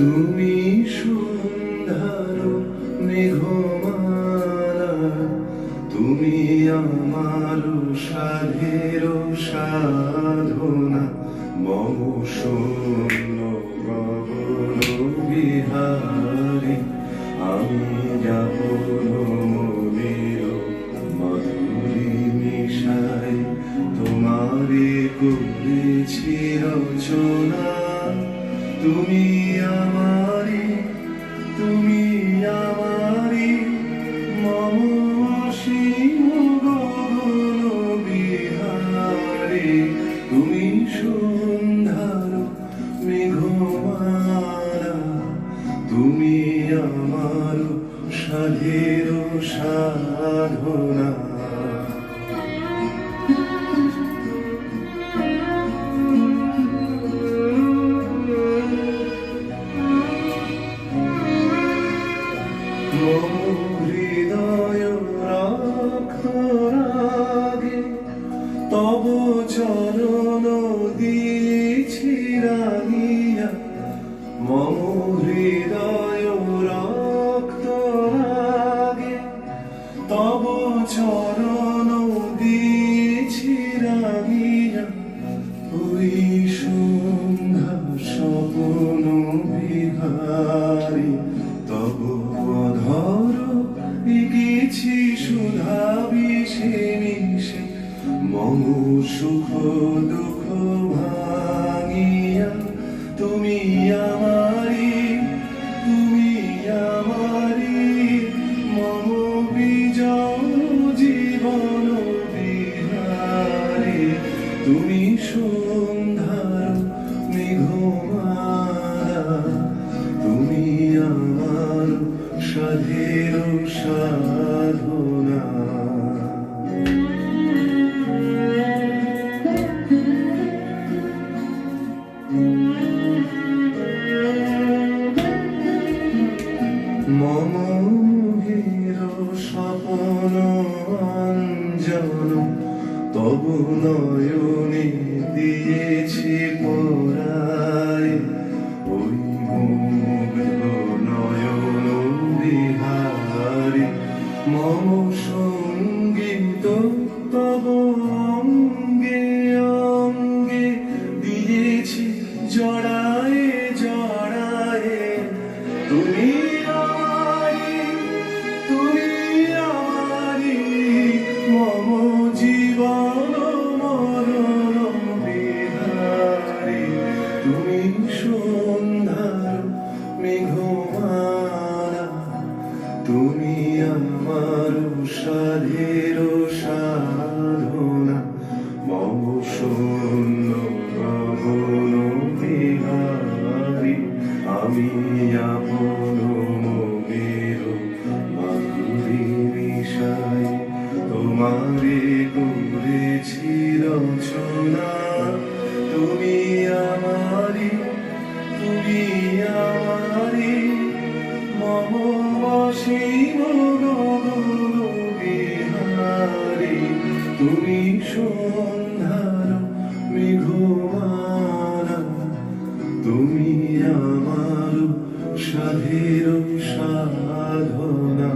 তুমি সন্ধ্যার মেঘমালা, তুমি আমার সাধের সাধনা, মম শূন্য গগন বিহারী। আমি যাপন মনের মধুরী মিশাই, তোমারে করেছি রচনা। তুমি আমারি, তুমি আমারি, মম অসীম গগন বিহারী। তুমি সন্ধ্যার মেঘমালা, তুমি আমার সাধের সাধনা। মম হৃদয় রাগে তব চরণ দিয়েছি রাগিয়া। মম হৃদয় রাগে তব চরণ দিয়েছি রাগিয়া। ওই সন্ধ্যা স্বপ্ন বিহারী, তব অধর গেছি সুধা বিষে মিশে। মম সুখ দুঃখ ভাঙিয়া, তুমি আমারি, তুমি আমারি, মম বিজয় জীবন বিহারী। তুমি সন্ধ্যার মেঘমালা, তুমি আমার সাধের সাধনা। মম মোহের স্বপন অঞ্জন, তব নয়নে দিয়েছি পরায়। ওই মুগ্ধ নয়ন বিহারী, মম সঙ্গীত তব অঙ্গে অঙ্গে দিয়েছি জড়ায় জড়ায়। তুমি আমারি, তুমি আমারি, মম জীবন মরণ বিহারী। তুমি সন্ধ্যার মেঘমালা, তুমি আমার সাধের সাধনা। মম শূন্য গগন বিহারী, আমি আপন মনের মাধুরী মিশাই, তোমারে করেছি রচনা। তুমি আমারি, তুমি আমারি, মম অসীম গগন বিহারী। তুমি সন্ধ্যার মেঘমালা, তুমি আমার সাধের সাধনা।